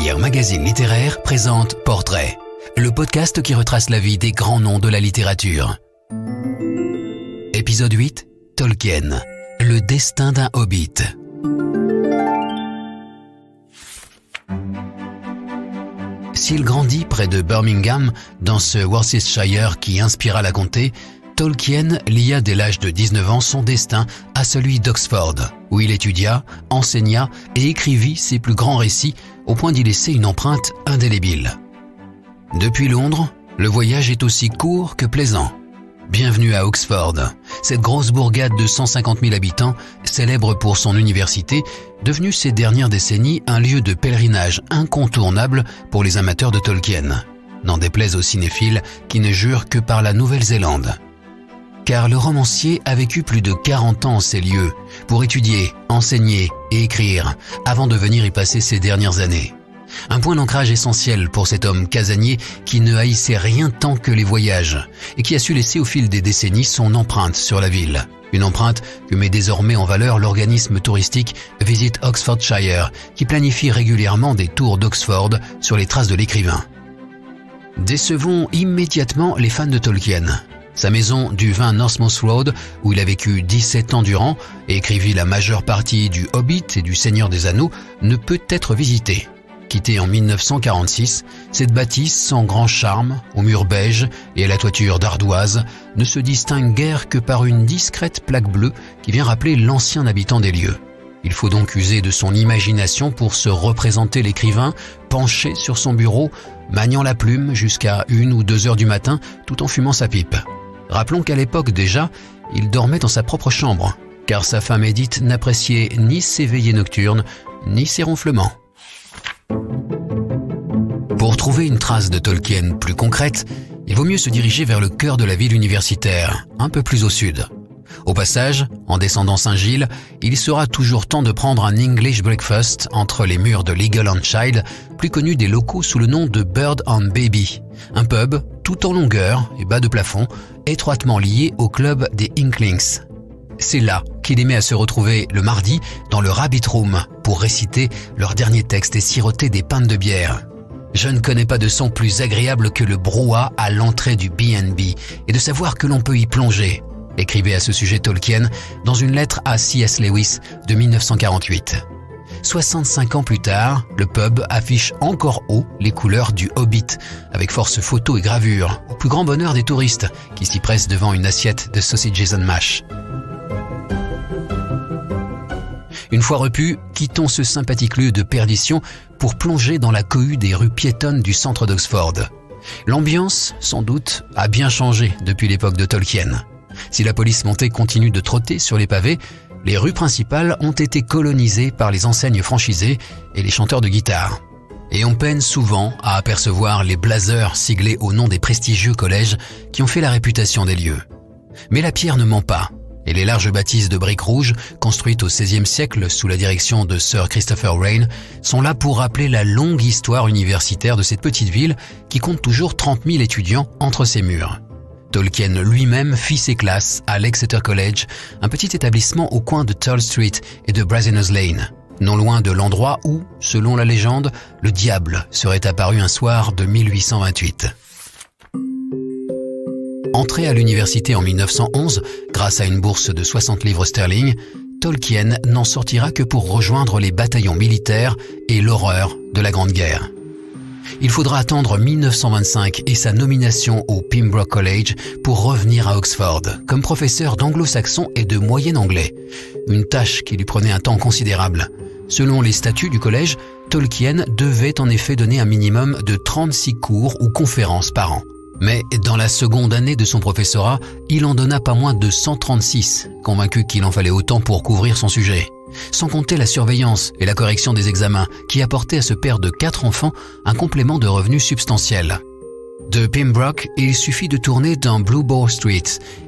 Lire magazine littéraire présente Portrait, le podcast qui retrace la vie des grands noms de la littérature. Épisode 8, Tolkien, le destin d'un hobbit. S'il grandit près de Birmingham, dans ce Worcestershire qui inspira la comté, Tolkien lia dès l'âge de 19 ans son destin à celui d'Oxford, où il étudia, enseigna et écrivit ses plus grands récits au point d'y laisser une empreinte indélébile. Depuis Londres, le voyage est aussi court que plaisant. Bienvenue à Oxford, cette grosse bourgade de 150 000 habitants, célèbre pour son université, devenue ces dernières décennies un lieu de pèlerinage incontournable pour les amateurs de Tolkien, n'en déplaise aux cinéphiles qui ne jurent que par la Nouvelle-Zélande. Car le romancier a vécu plus de 40 ans en ces lieux, pour étudier, enseigner et écrire, avant de venir y passer ses dernières années. Un point d'ancrage essentiel pour cet homme casanier qui ne haïssait rien tant que les voyages, et qui a su laisser au fil des décennies son empreinte sur la ville. Une empreinte que met désormais en valeur l'organisme touristique Visit Oxfordshire, qui planifie régulièrement des tours d'Oxford sur les traces de l'écrivain. Décevons immédiatement les fans de Tolkien. Sa maison du 20 Northmouth Road, où il a vécu 17 ans durant et écrivit la majeure partie du Hobbit et du Seigneur des Anneaux, ne peut être visitée. Quittée en 1946, cette bâtisse sans grand charme, aux murs beiges et à la toiture d'ardoise, ne se distingue guère que par une discrète plaque bleue qui vient rappeler l'ancien habitant des lieux. Il faut donc user de son imagination pour se représenter l'écrivain penché sur son bureau, maniant la plume jusqu'à 1 ou 2 heures du matin tout en fumant sa pipe. Rappelons qu'à l'époque déjà, il dormait dans sa propre chambre, car sa femme Edith n'appréciait ni ses veillées nocturnes, ni ses ronflements. Pour trouver une trace de Tolkien plus concrète, il vaut mieux se diriger vers le cœur de la ville universitaire, un peu plus au sud. Au passage, en descendant Saint-Gilles, il sera toujours temps de prendre un English breakfast entre les murs de l'Eagle and Child, plus connu des locaux sous le nom de Bird and Baby, un pub tout en longueur et bas de plafond, étroitement lié au club des Inklings. C'est là qu'il aimait à se retrouver le mardi dans le Rabbit Room pour réciter leurs derniers textes et siroter des pintes de bière. Je ne connais pas de son plus agréable que le brouhaha à l'entrée du B&B et de savoir que l'on peut y plonger, écrivait à ce sujet Tolkien dans une lettre à C.S. Lewis de 1948. 65 ans plus tard, le pub affiche encore haut les couleurs du Hobbit, avec force photos et gravures, au plus grand bonheur des touristes qui s'y pressent devant une assiette de sausages and mash. Une fois repus, quittons ce sympathique lieu de perdition pour plonger dans la cohue des rues piétonnes du centre d'Oxford. L'ambiance, sans doute, a bien changé depuis l'époque de Tolkien. Si la police montée continue de trotter sur les pavés, les rues principales ont été colonisées par les enseignes franchisées et les chanteurs de guitare. Et on peine souvent à apercevoir les blazers siglés au nom des prestigieux collèges qui ont fait la réputation des lieux. Mais la pierre ne ment pas, et les larges bâtisses de briques rouges, construites au XVIe siècle sous la direction de Sir Christopher Wren, sont là pour rappeler la longue histoire universitaire de cette petite ville qui compte toujours 30 000 étudiants entre ses murs. Tolkien lui-même fit ses classes à l'Exeter College, un petit établissement au coin de Turl Street et de Brasenose Lane, non loin de l'endroit où, selon la légende, le diable serait apparu un soir de 1828. Entré à l'université en 1911, grâce à une bourse de 60 livres sterling, Tolkien n'en sortira que pour rejoindre les bataillons militaires et l'horreur de la Grande Guerre. Il faudra attendre 1925 et sa nomination au Pembroke College pour revenir à Oxford comme professeur d'anglo-saxon et de moyen anglais, une tâche qui lui prenait un temps considérable. Selon les statuts du collège, Tolkien devait en effet donner un minimum de 36 cours ou conférences par an. Mais dans la seconde année de son professorat, il en donna pas moins de 136, convaincu qu'il en fallait autant pour couvrir son sujet. Sans compter la surveillance et la correction des examens qui apportaient à ce père de 4 enfants un complément de revenus substantiel. De Pembroke, il suffit de tourner dans Blue Boar Street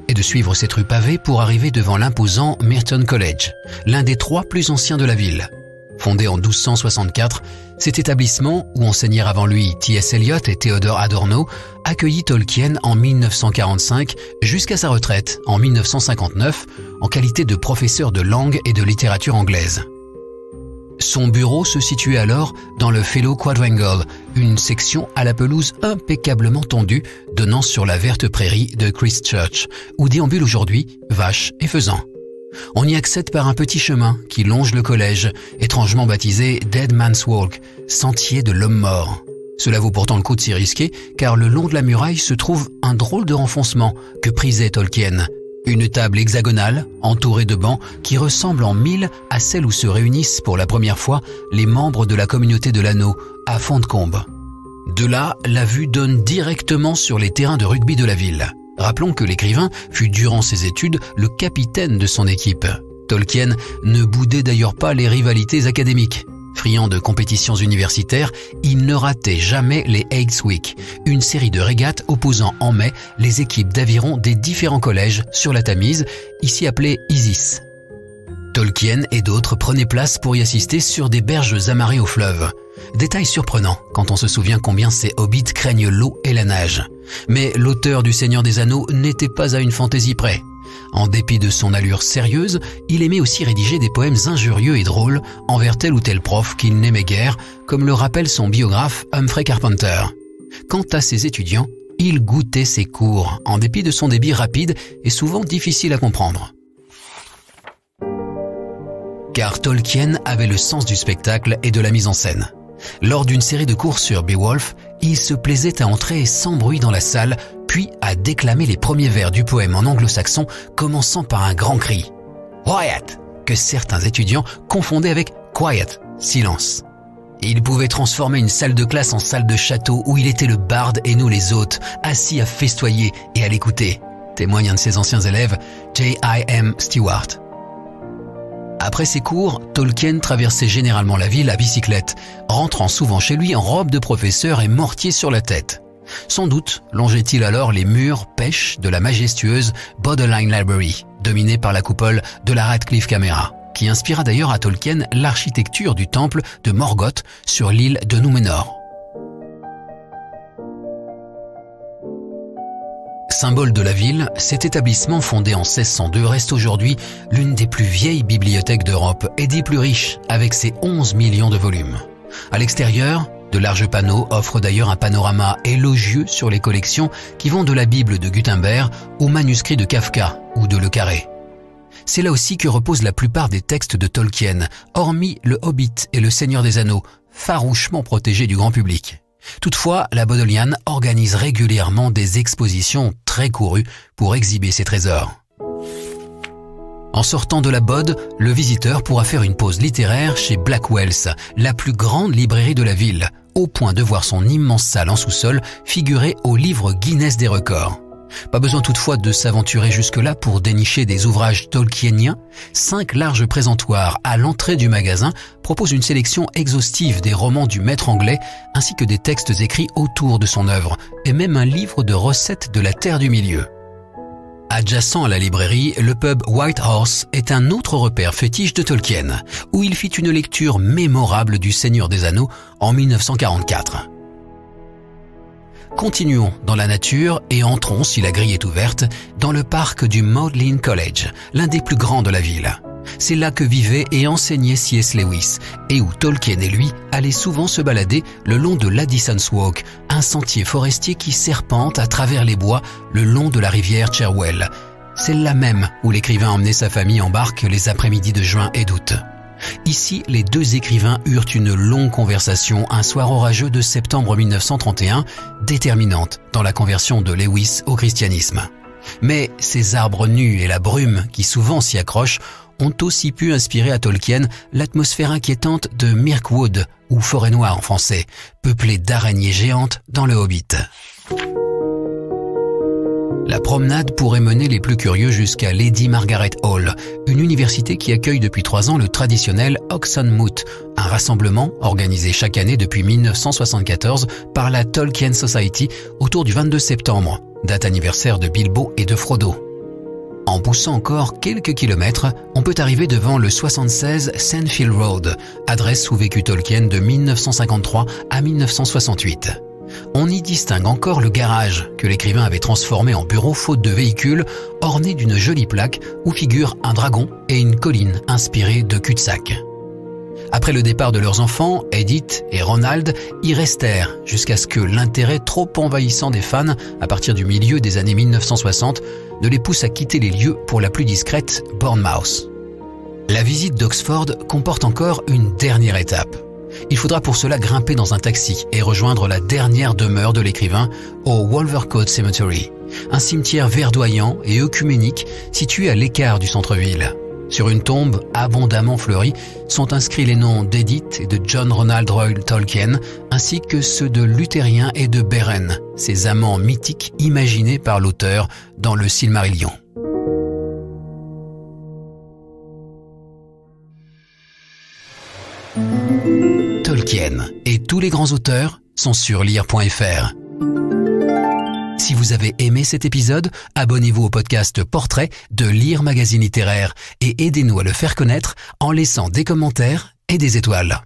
et de suivre cette rue pavée pour arriver devant l'imposant Merton College, l'un des 3 plus anciens de la ville. Fondé en 1264, cet établissement, où enseignèrent avant lui T.S. Eliot et Theodore Adorno, accueillit Tolkien en 1945 jusqu'à sa retraite en 1959 en qualité de professeur de langue et de littérature anglaise. Son bureau se situait alors dans le Fellow Quadrangle, une section à la pelouse impeccablement tondue donnant sur la verte prairie de Christchurch, où déambulent aujourd'hui vaches et faisans. On y accède par un petit chemin qui longe le collège, étrangement baptisé Dead Man's Walk, sentier de l'homme mort. Cela vaut pourtant le coup de s'y risquer, car le long de la muraille se trouve un drôle de renfoncement que prisait Tolkien. Une table hexagonale, entourée de bancs, qui ressemble en mille à celle où se réunissent pour la première fois les membres de la communauté de l'Anneau, à Fontcombe. De là, la vue donne directement sur les terrains de rugby de la ville. Rappelons que l'écrivain fut durant ses études le capitaine de son équipe. Tolkien ne boudait d'ailleurs pas les rivalités académiques. Friand de compétitions universitaires, il ne ratait jamais les Eights Week, une série de régates opposant en mai les équipes d'aviron des différents collèges sur la Tamise, ici appelée Isis. Tolkien et d'autres prenaient place pour y assister sur des berges amarrées au fleuve. Détail surprenant quand on se souvient combien ces hobbits craignent l'eau et la nage. Mais l'auteur du Seigneur des Anneaux n'était pas à une fantaisie près. En dépit de son allure sérieuse, il aimait aussi rédiger des poèmes injurieux et drôles envers tel ou tel prof qu'il n'aimait guère, comme le rappelle son biographe Humphrey Carpenter. Quant à ses étudiants, il goûtait ses cours, en dépit de son débit rapide et souvent difficile à comprendre. Car Tolkien avait le sens du spectacle et de la mise en scène. Lors d'une série de cours sur Beowulf, il se plaisait à entrer sans bruit dans la salle, puis à déclamer les premiers vers du poème en anglo-saxon, commençant par un grand cri « Quiet !» que certains étudiants confondaient avec « Quiet !» silence. Il pouvait transformer une salle de classe en salle de château où il était le barde et nous les hôtes, assis à festoyer et à l'écouter, témoigne un de ses anciens élèves, J.I.M. Stewart. Après ses cours, Tolkien traversait généralement la ville à bicyclette, rentrant souvent chez lui en robe de professeur et mortier sur la tête. Sans doute longeait-il alors les murs pêches de la majestueuse Bodleian Library, dominée par la coupole de la Radcliffe Camera, qui inspira d'ailleurs à Tolkien l'architecture du temple de Morgoth sur l'île de Númenor. Symbole de la ville, cet établissement fondé en 1602 reste aujourd'hui l'une des plus vieilles bibliothèques d'Europe et des plus riches, avec ses 11 millions de volumes. À l'extérieur, de larges panneaux offrent d'ailleurs un panorama élogieux sur les collections qui vont de la Bible de Gutenberg aux manuscrits de Kafka ou de Le Carré. C'est là aussi que reposent la plupart des textes de Tolkien, hormis Le Hobbit et Le Seigneur des Anneaux, farouchement protégés du grand public. Toutefois, la Bodleian organise régulièrement des expositions très courues pour exhiber ses trésors. En sortant de la Bod, le visiteur pourra faire une pause littéraire chez Blackwell's, la plus grande librairie de la ville, au point de voir son immense salle en sous-sol figurer au livre Guinness des records. Pas besoin toutefois de s'aventurer jusque-là pour dénicher des ouvrages tolkieniens. 5 larges présentoirs à l'entrée du magasin proposent une sélection exhaustive des romans du maître anglais ainsi que des textes écrits autour de son œuvre et même un livre de recettes de la Terre du Milieu. Adjacent à la librairie, le pub White Horse est un autre repère fétiche de Tolkien, où il fit une lecture mémorable du Seigneur des Anneaux en 1944. Continuons dans la nature et entrons, si la grille est ouverte, dans le parc du Magdalen College, l'un des plus grands de la ville. C'est là que vivait et enseignait C.S. Lewis, et où Tolkien et lui allaient souvent se balader le long de l'Addison's Walk, un sentier forestier qui serpente à travers les bois le long de la rivière Cherwell. C'est là même où l'écrivain emmenait sa famille en barque les après-midi de juin et d'août. Ici, les deux écrivains eurent une longue conversation un soir orageux de septembre 1931, déterminante dans la conversion de Lewis au christianisme. Mais ces arbres nus et la brume qui souvent s'y accrochent ont aussi pu inspirer à Tolkien l'atmosphère inquiétante de Mirkwood, ou Forêt Noire en français, peuplée d'araignées géantes dans le Hobbit. La promenade pourrait mener les plus curieux jusqu'à Lady Margaret Hall, une université qui accueille depuis 3 ans le traditionnel Oxonmoot, un rassemblement organisé chaque année depuis 1974 par la Tolkien Society autour du 22 septembre, date anniversaire de Bilbo et de Frodo. En poussant encore quelques kilomètres, on peut arriver devant le 76 Sandfield Road, adresse où vécut Tolkien de 1953 à 1968. On y distingue encore le garage que l'écrivain avait transformé en bureau faute de véhicule, orné d'une jolie plaque où figurent un dragon et une colline inspirée de cul-de-sac. Après le départ de leurs enfants, Edith et Ronald y restèrent jusqu'à ce que l'intérêt trop envahissant des fans, à partir du milieu des années 1960, ne les pousse à quitter les lieux pour la plus discrète Bournemouth. La visite d'Oxford comporte encore une dernière étape. Il faudra pour cela grimper dans un taxi et rejoindre la dernière demeure de l'écrivain au Wolvercote Cemetery, un cimetière verdoyant et œcuménique situé à l'écart du centre-ville. Sur une tombe abondamment fleurie sont inscrits les noms d'Edith et de John Ronald Reuel Tolkien, ainsi que ceux de Luthérien et de Beren, ces amants mythiques imaginés par l'auteur dans le Silmarillion. Tolkien et tous les grands auteurs sont sur lire.fr. Si vous avez aimé cet épisode, abonnez-vous au podcast Portrait de Lire Magazine Littéraire et aidez-nous à le faire connaître en laissant des commentaires et des étoiles.